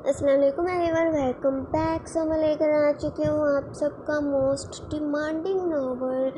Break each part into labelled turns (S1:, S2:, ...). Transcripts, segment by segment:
S1: السلام علیکم every one, welcome back. میں لے کر آ چکی ہوں آپ سب کا موسٹ ڈیمانڈنگ ناول،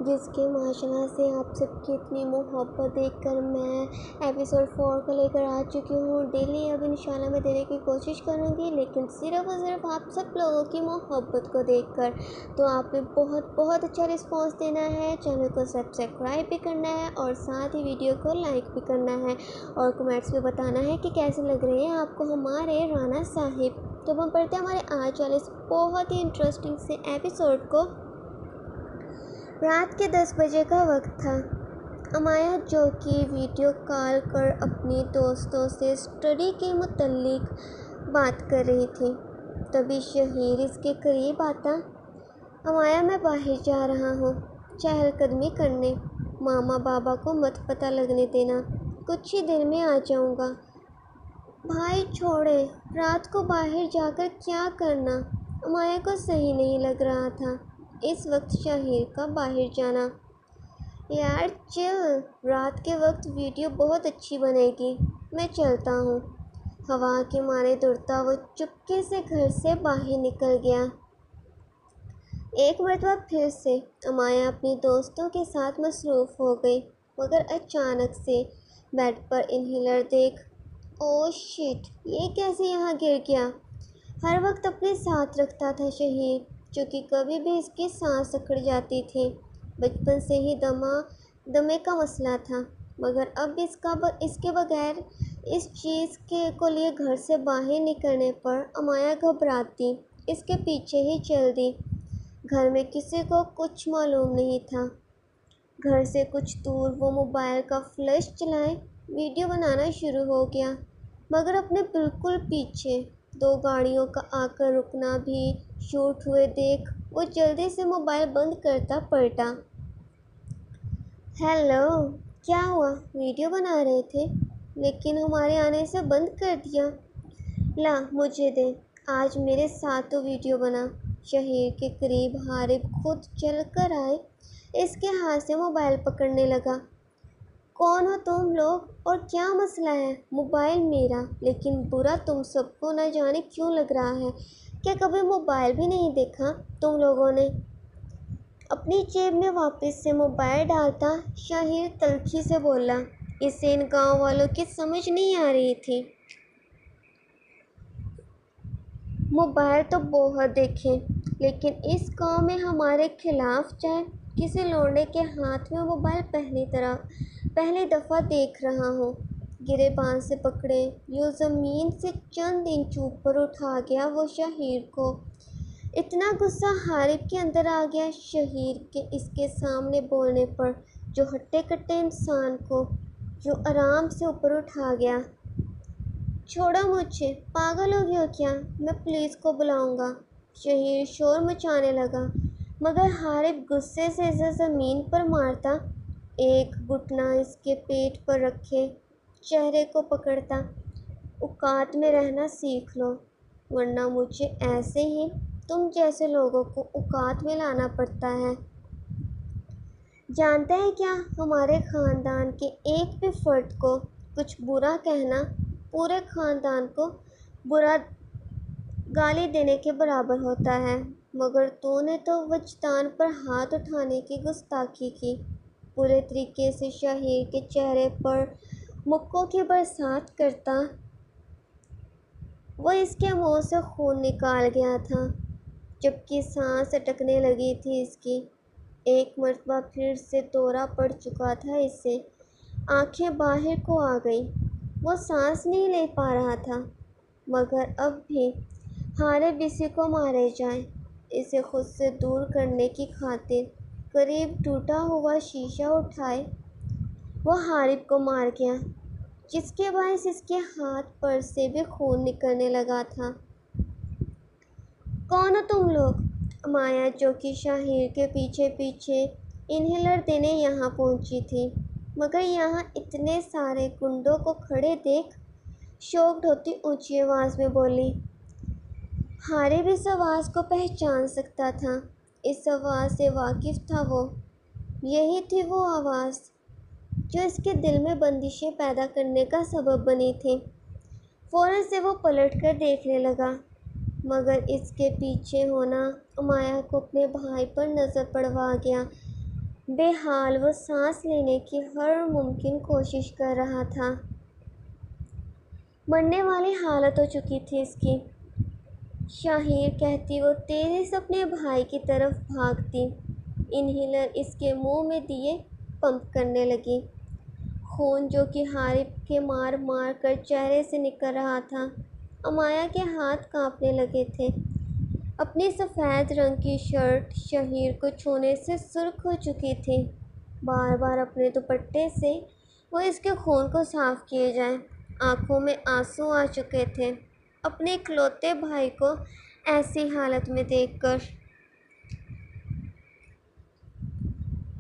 S1: جس کے ماشاءاللہ سے آپ سب کی اتنی محبت دیکھ کر میں ایپیسوڈ 4 کو لے کر آ چکی ہوں۔ ڈیلی اب انشاءاللہ میں دینے کی کوشش کروں گی، لیکن صرف اور صرف آپ سب لوگوں کی محبت کو دیکھ کر۔ تو آپ نے بہت اچھا رسپانس دینا ہے، چینل کو سبسکرائب بھی کرنا ہے اور ساتھ ہی ویڈیو کو لائک بھی کرنا ہے اور کمنٹس میں بتانا ہے کہ کیسے لگ رہے ہیں آپ کو ہمارے رانا صاحب۔ تو ہم پڑھتے ہیں ہمارے آج والے اس بہت ہی انٹرسٹنگ سے ایپیسوڈ کو۔ رات کے 10 بجے کا وقت تھا۔ امایا جو کہ ویڈیو کال کر اپنی دوستوں سے اسٹڈی کے متعلق بات کر رہی تھی، تبھی شہیر اس کے قریب آتا۔ امایا، میں باہر جا رہا ہوں چہل قدمی کرنے، ماما بابا کو مت پتہ لگنے دینا، کچھ ہی دیر میں آ جاؤں گا۔ بھائی چھوڑے، رات کو باہر جا کر کیا کرنا؟ امایا کو صحیح نہیں لگ رہا تھا اس وقت شہیر کا باہر جانا۔ یار چل، رات کے وقت ویڈیو بہت اچھی بنے گی، میں چلتا ہوں۔ ہوا کے مارے ڈرتا وہ چپکے سے گھر سے باہر نکل گیا۔ ایک مرتبہ پھر سے امایا اپنی دوستوں کے ساتھ مصروف ہو گئی، مگر اچانک سے بیڈ پر انہیلر دیکھ اوہ شٹ، یہ کیسے یہاں گر گیا؟ ہر وقت اپنے ساتھ رکھتا تھا شہیر، چونکہ کبھی بھی اس کی سانس اکڑ جاتی تھی۔ بچپن سے ہی دمے کا مسئلہ تھا، مگر اب اس کے بغیر اس چیز کو لیے گھر سے باہر نکلنے پر امایا گھبراتی اس کے پیچھے ہی چل دی۔ گھر میں کسی کو کچھ معلوم نہیں تھا۔ گھر سے کچھ دور وہ موبائل کا فلیش چلائے ویڈیو بنانا شروع ہو گیا، مگر اپنے بالکل پیچھے 2 گاڑیوں کا آ کر رکنا بھی شوٹ ہوئے دیکھ وہ جلدی سے موبائل بند کرتا پلٹا۔ ہیلو، کیا ہوا؟ ویڈیو بنا رہے تھے لیکن ہمارے آنے سے بند کر دیا۔ لا مجھے دے، آج میرے ساتھ تو ویڈیو بنا۔ شہیر کے قریب حارث خود چل کر آئے، اس کے ہاتھ سے موبائل پکڑنے لگا۔ کون ہو تم لوگ اور کیا مسئلہ ہے؟ موبائل میرا، لیکن برا تم سب کو نہ جانے کیوں لگ رہا ہے۔ کیا کبھی موبائل بھی نہیں دیکھا تم لوگوں نے؟ اپنی جیب میں واپس سے موبائل ڈالتا شہیر تلخی سے بولا۔ اسے ان گاؤں والوں کی سمجھ نہیں آ رہی تھی۔ موبائل تو بہت دیکھے، لیکن اس گاؤں میں ہمارے خلاف جائے کسی لونڈے کے ہاتھ میں موبائل پہلی دفعہ دیکھ رہا ہوں۔ گریبان سے پکڑے یوں زمین سے چند انچ اوپر اٹھا گیا وہ شہیر کو۔ اتنا غصہ حارث کے اندر آ گیا شہیر کے اس کے سامنے بولنے پر، جو ہٹے کٹے انسان کو یوں آرام سے اوپر اٹھا گیا۔ چھوڑو مجھے، پاگل ہو گئے ہو کیا؟ میں پولیس کو بلاؤں گا۔ شہیر شور مچانے لگا، مگر حارث غصے سے اسے زمین پر مارتا، ایک گھٹنا اس کے پیٹ پر رکھے چہرے کو پکڑتا۔ اوقات میں رہنا سیکھ لو، ورنہ مجھے ایسے ہی تم جیسے لوگوں کو اوقات میں لانا پڑتا ہے۔ جانتے ہیں کیا، ہمارے خاندان کے ایک بھی فرد کو کچھ برا کہنا پورے خاندان کو برا گالی دینے کے برابر ہوتا ہے، مگر تو نے تو وجدان پر ہاتھ اٹھانے کی گستاخی کی۔ پورے طریقے سے شہیر کے چہرے پر مکوں کی برسات کرتا وہ اس کے منہ سے خون نکال گیا تھا، جبکہ سانس اٹکنے لگی تھی اس کی۔ ایک مرتبہ پھر سے دورہ پڑ چکا تھا اسے، آنکھیں باہر کو آ گئیں، وہ سانس نہیں لے پا رہا تھا، مگر اب بھی حارث اسی کو مارے جائے۔ اسے خود سے دور کرنے کی خاطر قریب ٹوٹا ہوا شیشہ اٹھائے وہ حارث کو مار گیا، جس کے باعث اس کے ہاتھ پر سے بھی خون نکلنے لگا تھا۔ کون ہو تم لوگ؟ امایا جو کہ شہیر کے پیچھے پیچھے انہیلر دینے یہاں پہنچی تھی، مگر یہاں اتنے سارے گنڈوں کو کھڑے دیکھ شاکڈ ہوتی اونچی آواز میں بولی۔ حارث اس آواز کو پہچان سکتا تھا، اس آواز سے واقف تھا وہ۔ یہی تھی وہ آواز جو اس کے دل میں بندشیں پیدا کرنے کا سبب بنی تھی۔ فوراً سے وہ پلٹ کر دیکھنے لگا، مگر اس کے پیچھے ہونا امایا کو اپنے بھائی پر نظر پڑوا گیا۔ بے حال وہ سانس لینے کی ہر ممکن کوشش کر رہا تھا۔ مرنے والی حالت ہو چکی تھی اس کی۔ شاہیر کہتی وہ تیزی سے اپنے بھائی کی طرف بھاگتی، انہیلر اس کے منہ میں دیے پمپ کرنے لگی۔ خون جو کہ حارث کے مار مار کر چہرے سے نکل رہا تھا، امایا کے ہاتھ کانپنے لگے تھے۔ اپنی سفید رنگ کی شرٹ شہیر کو چھونے سے سرخ ہو چکی تھی۔ بار بار اپنے دوپٹے سے وہ اس کے خون کو صاف کیے جائے۔ آنکھوں میں آنسو آ چکے تھے اپنے اکلوتے بھائی کو ایسی حالت میں دیکھ کر۔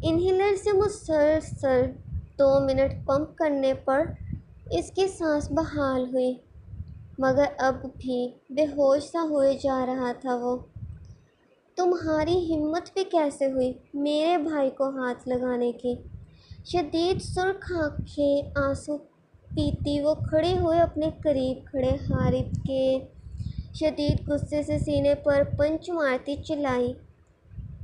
S1: انہیلر سے مسلسل 2 منٹ پمپ کرنے پر اس کی سانس بحال ہوئی، مگر اب بھی بے ہوش سا ہوئے جا رہا تھا وہ۔ تمہاری ہمت بھی کیسے ہوئی میرے بھائی کو ہاتھ لگانے کی؟ شدید سرخ آنکھیں آنسو پیتی وہ کھڑی ہوئی اپنے قریب کھڑے حارث کے شدید غصے سے سینے پر پنچ مارتی چلائی،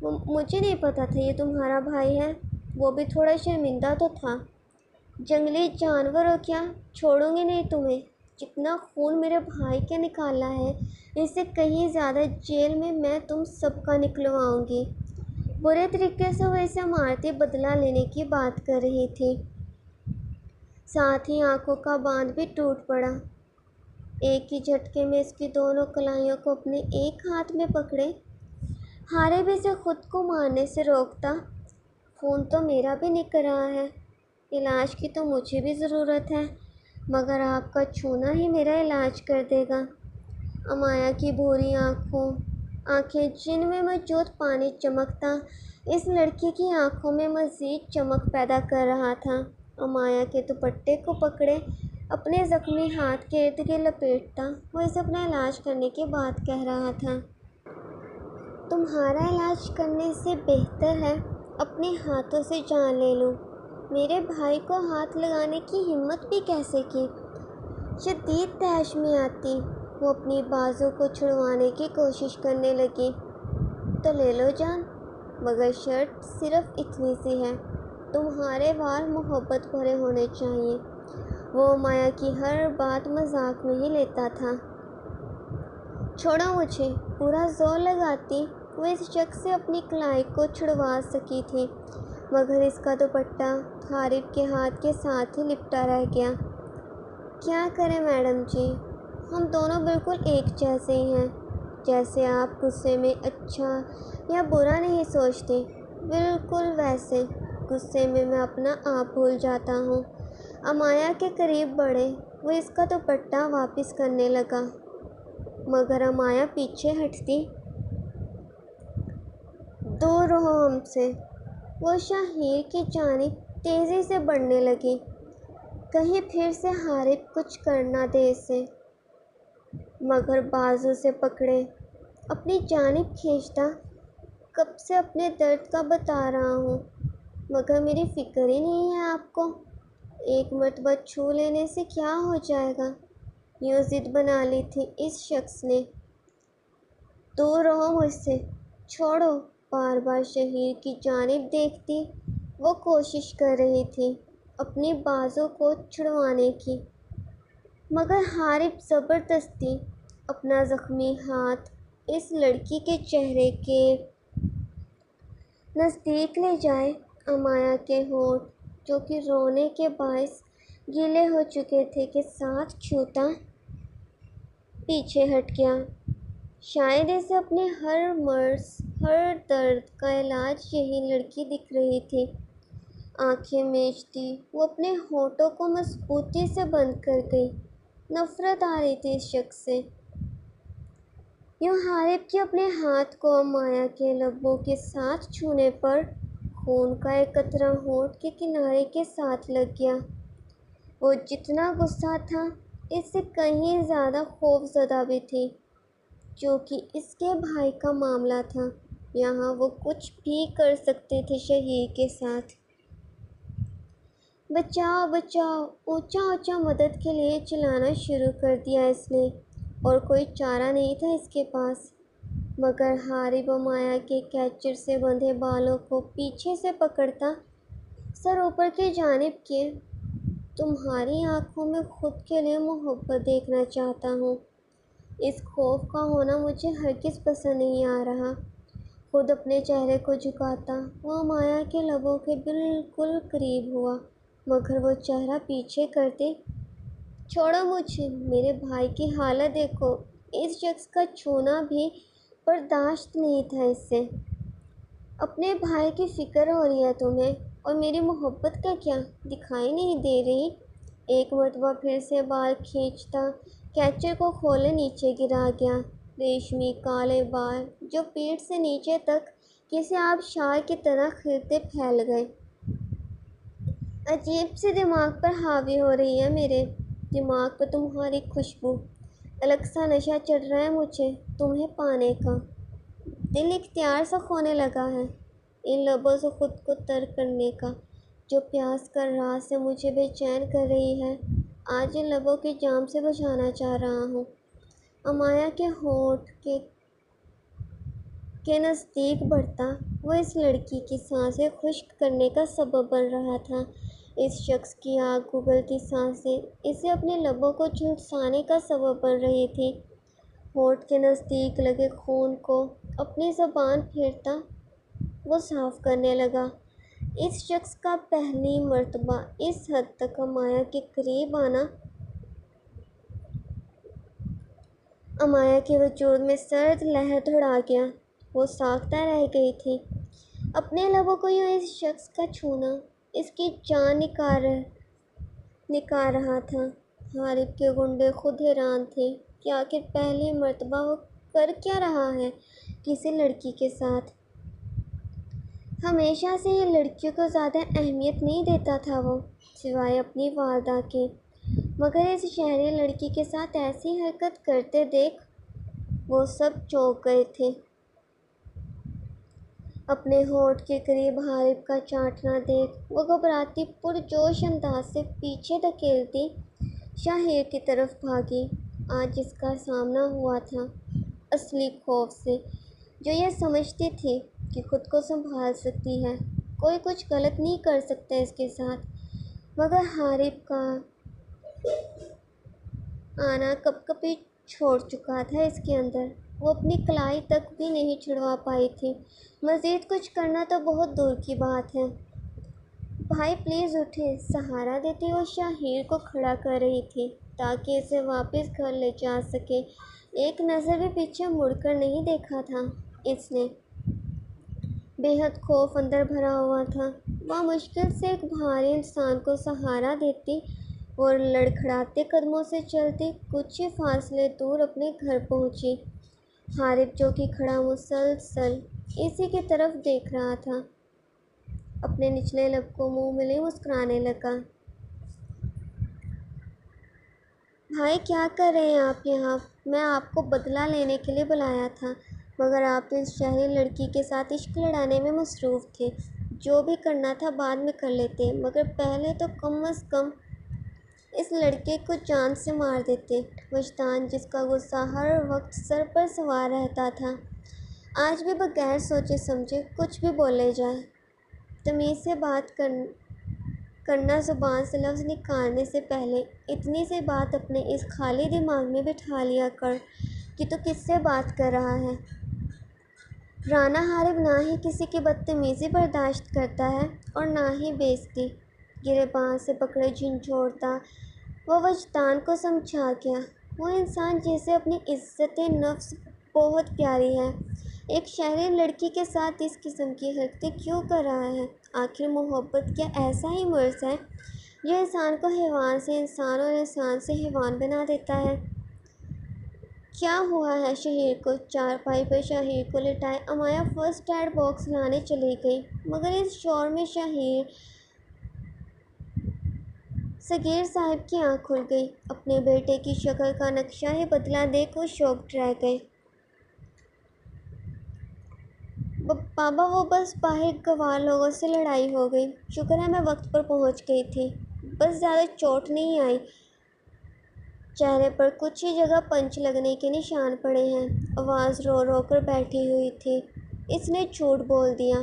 S1: مجھے نہیں پتا تھا یہ تمہارا بھائی ہے۔ وہ بھی تھوڑا شرمندہ تو تھا۔ جنگلی جانور ہو کیا، چھوڑوں گی نہیں تمہیں۔ جتنا خون میرے بھائی کے نکالا ہے اس سے کہیں زیادہ جیل میں تم سب کا نکلواؤں گی۔ برے طریقے سے وہ اسے مارتی بدلہ لینے کی بات کر رہی تھی، ساتھ ہی آنکھوں کا باندھ بھی ٹوٹ پڑا۔ ایک ہی جھٹکے میں اس کی دونوں کلائیوں کو اپنے ایک ہاتھ میں پکڑے حارث اسے خود کو مارنے سے روکتا۔ خون تو میرا بھی نکل رہا ہے، علاج کی تو مجھے بھی ضرورت ہے، مگر آپ کا چھونا ہی میرا علاج کر دے گا۔ امایا کی بھوری آنکھیں جن میں موجود پانی چمکتا اس لڑکی کی آنکھوں میں مزید چمک پیدا کر رہا تھا۔ امایا کے دوپٹے کو پکڑے اپنے زخمی ہاتھ کے ارد گرد لپیٹتا وہ اسے اپنا علاج کرنے کی بات کہہ رہا تھا۔ تمہارا علاج کرنے سے بہتر ہے اپنے ہاتھوں سے جان لے لوں۔ میرے بھائی کو ہاتھ لگانے کی ہمت بھی کیسے کی؟ شدید طیش میں آتی وہ اپنی بازو کو چھڑوانے کی کوشش کرنے لگی۔ تو لے لو جان، مگر شرط صرف اتنی سی ہے، تمہارے وال محبت بھرے ہونے چاہیے۔ وہ امایا کی ہر بات مذاق میں ہی لیتا تھا۔ چھوڑو مجھے، پورا زور لگاتی وہ اس شخص سے اپنی کلائی کو چھڑوا سکی تھی، مگر اس کا دوپٹہ حارث کے ہاتھ کے ساتھ ہی لپٹا رہ گیا۔ کیا کریں میڈم جی، ہم دونوں بالکل ایک جیسے ہی ہیں۔ جیسے آپ غصے میں اچھا یا برا نہیں سوچتے، بالکل ویسے غصے میں اپنا آپ بھول جاتا ہوں۔ امایا کے قریب بڑھے وہ اس کا دوپٹہ واپس کرنے لگا، مگر امایا پیچھے ہٹتی۔ دور رہو ہم سے، وہ شاہیر کی جانب تیزی سے بڑھنے لگی، کہیں پھر سے حارث کچھ کر نہ دے اسے۔ مگر بازو سے پکڑے اپنی جانب کھینچتا، کب سے اپنے درد کا بتا رہا ہوں، مگر میری فکر ہی نہیں ہے آپ کو۔ ایک مرتبہ چھو لینے سے کیا ہو جائے گا، یوں ضد بنا لی تھی اس شخص نے۔ دور رہو مجھ سے، چھوڑو۔ بار بار شہیر کی جانب دیکھتی وہ کوشش کر رہی تھی اپنی بازو کو چھڑوانے کی، مگر حارث زبردستی اپنا زخمی ہاتھ اس لڑکی کے چہرے کے نزدیک لے جائے۔ امایا کے ہونٹ جو کہ رونے کے باعث گیلے ہو چکے تھے کے ساتھ چھوتا پیچھے ہٹ گیا۔ شاید اسے اپنے ہر مرض ہر درد کا علاج یہی لڑکی دکھ رہی تھی۔ آنکھیں میچتی وہ اپنے ہونٹوں کو مضبوطی سے بند کر گئی، نفرت آ رہی تھی اس شخص سے۔ یوں حارث کے اپنے ہاتھ کو امایا کے لبوں کے ساتھ چھونے پر خون کا ایک قطرہ ہونٹ کے کنارے کے ساتھ لگ گیا۔ وہ جتنا غصہ تھا اس سے کہیں زیادہ خوف زدہ بھی تھی، چونکہ اس کے بھائی کا معاملہ تھا، یہاں وہ کچھ بھی کر سکتے تھے شہیر کے ساتھ۔ بچاؤ بچاؤ، اونچا اونچا مدد کے لیے چلانا شروع کر دیا اس نے، اور کوئی چارہ نہیں تھا اس کے پاس مگر حارب و مایا کے کیچر سے بندھے بالوں کو پیچھے سے پکڑتا سر اوپر کی جانب کیے۔ تمہاری آنکھوں میں خود کے لیے محبت دیکھنا چاہتا ہوں۔ اس خوف کا ہونا مجھے ہرگز پسند نہیں آ رہا۔ خود اپنے چہرے کو جھکاتا وہ مایا کے لبوں کے بالکل قریب ہوا، مگر وہ چہرہ پیچھے کرتے۔ چھوڑو مجھے، میرے بھائی کی حالت دیکھو۔ اس شخص کا چھونا بھی برداشت نہیں تھا اس سے۔ اپنے بھائی کی فکر ہو رہی ہے تمہیں، اور میری محبت کا کیا دکھائی نہیں دے رہی؟ ایک مرتبہ پھر سے بال کھینچتا کیچر کو کھولے نیچے گرا گیا۔ ریشمی کالے بال جو پیٹھ سے نیچے تک کسی آبشار کی طرح خرتے پھیل گئے، عجیب سی دماغ پر حاوی ہو رہی ہے۔ میرے دماغ پر تمہاری خوشبو، الگ سا نشہ چڑھ رہا ہے مجھے تمہیں پانے کا۔ دل اختیار سا کھونے لگا ہے ان لبوں سے خود کو تر کرنے کا، جو پیاس کا راز سے مجھے بے چین کر رہی ہے۔ آج ان لبوں کی جام سے بجھانا چاہ رہا ہوں۔ امایا کے ہونٹ کے نزدیک بڑھتا وہ اس لڑکی کی سانسیں خشک کرنے کا سبب بن رہا تھا۔ اس شخص کی آگ اگلتی سانسیں اسے اپنے لبوں کو جھلسانے کا سبب بن رہی تھی۔ ہونٹ کے نزدیک لگے خون کو اپنی زبان پھیرتا وہ صاف کرنے لگا۔ اس شخص کا پہلی مرتبہ اس حد تک امایا کے قریب آنا امایا کے وجود میں سرد لہر دوڑا گیا۔ وہ ساختہ رہ گئی تھی۔ اپنے لبوں کو یوں اس شخص کا چھونا اس کی جان نکال رہا تھا۔ حارب کے گنڈے خود حیران تھے کہ آخر پہلی مرتبہ وہ کر کیا رہا ہے کسی لڑکی کے ساتھ۔ ہمیشہ سے ہی لڑکیوں کو زیادہ اہمیت نہیں دیتا تھا وہ، سوائے اپنی والدہ کے، مگر اس شہری لڑکی کے ساتھ ایسی حرکت کرتے دیکھ وہ سب چونک گئے تھے۔ اپنے ہونٹ کے قریب حارب کا چاٹنا دیکھ وہ گھبراتی پرجوش انداز سے پیچھے دھکیلتی شاہیر کی طرف بھاگی۔ آج جس کا سامنا ہوا تھا اصلی خوف سے، جو یہ سمجھتی تھی کہ خود کو سنبھال سکتی ہے، کوئی کچھ غلط نہیں کر سکتا اس کے ساتھ، مگر حارب کا آنا کپکپی چھوڑ چکا تھا اس کے اندر۔ وہ اپنی کلائی تک بھی نہیں چھڑوا پائی تھی، مزید کچھ کرنا تو بہت دور کی بات ہے۔ بھائی پلیز اٹھیں، سہارا دیتی وہ شاہیر کو کھڑا کر رہی تھی تاکہ اسے واپس گھر لے جا سکے۔ ایک نظر بھی پیچھے مڑ کر نہیں دیکھا تھا اس نے۔ بے حد خوف اندر بھرا ہوا تھا۔ وہ مشکل سے ایک بھاری انسان کو سہارا دیتی اور لڑکھڑاتے قدموں سے چلتی کچھ ہی فاصلے دور اپنے گھر پہنچی۔ حارب جو کہ کھڑا مسلسل اسی کی طرف دیکھ رہا تھا، اپنے نچلے لب کو منہ ملے مسکرانے لگا۔ بھائی کیا کر رہے ہیں آپ یہاں؟ میں آپ کو بدلہ لینے کے لیے بلایا تھا، مگر آپ اس شہری لڑکی کے ساتھ عشق لڑانے میں مصروف تھے۔ جو بھی کرنا تھا بعد میں کر لیتے، مگر پہلے تو کم از کم اس لڑکے کو جان سے مار دیتے۔ وجدان جس کا غصہ ہر وقت سر پر سوار رہتا تھا، آج بھی بغیر سوچے سمجھے کچھ بھی بولے جائے۔ تمیز سے بات کرنا، زبان سے لفظ نکالنے سے پہلے اتنی سی بات اپنے اس خالی دماغ میں بٹھا لیا کر کہ تو کس سے بات کر رہا ہے۔ رانا حارب نہ ہی کسی کی بدتمیزی برداشت کرتا ہے اور نہ ہی بے عزتی۔ گریباں سے پکڑے جھنجھوڑتا وہ وجدان کو سمجھا گیا، وہ انسان جسے اپنی عزت نفس بہت پیاری ہے، ایک شہری لڑکی کے ساتھ اس قسم کی حرکتیں کیوں کر رہا ہے؟ آخر محبت کیا ایسا ہی مرض ہے جو انسان کو حیوان سے انسان اور انسان سے حیوان بنا دیتا ہے؟ کیا ہوا ہے شاہیر کو؟ چارپائی پر شاہیر کو لٹائے امایا فرسٹ ایڈ باکس لانے چلی گئی، مگر اس شور میں صغیر صاحب کی آنکھ کھل گئی۔ اپنے بیٹے کی شکل کا نقشہ ہی بدلا دیکھ وہ شاکڈ رہ گئے۔ بابا وہ بس باہر گوار لوگوں سے لڑائی ہو گئی، شکر ہے میں وقت پر پہنچ گئی تھی، بس زیادہ چوٹ نہیں آئی، چہرے پر کچھ ہی جگہ پنچ لگنے کے نشان پڑے ہیں۔ آواز رو رو کر بیٹھی ہوئی تھی۔ اس نے جھوٹ بول دیا۔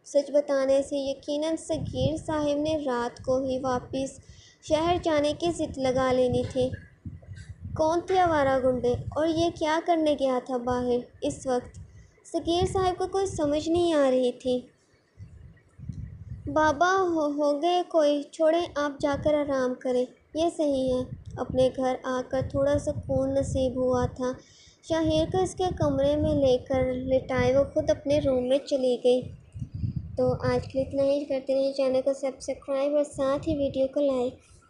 S1: سچ بتانے سے یقیناً صغیر صاحب نے رات کو ہی واپس شہر جانے کی ضد لگا لینی تھی۔ کون تھے آوارہ گنڈے اور یہ کیا کرنے گیا تھا باہر اس وقت؟ صغیر صاحب کو کوئی سمجھ نہیں آ رہی تھی۔ بابا ہو گئے کوئی، چھوڑیں آپ جا کر آرام کریں، یہ صحیح ہے۔ اپنے گھر آ کر تھوڑا سکون نصیب ہوا تھا۔ شاہیر کو اس کے کمرے میں لے کر لٹائے وہ خود اپنے روم میں چلی گئی۔ تو آج کے لیے اتنا ہی، کرتے رہیے چینل کو سبسکرائب اور ساتھ ہی ویڈیو کو لائک۔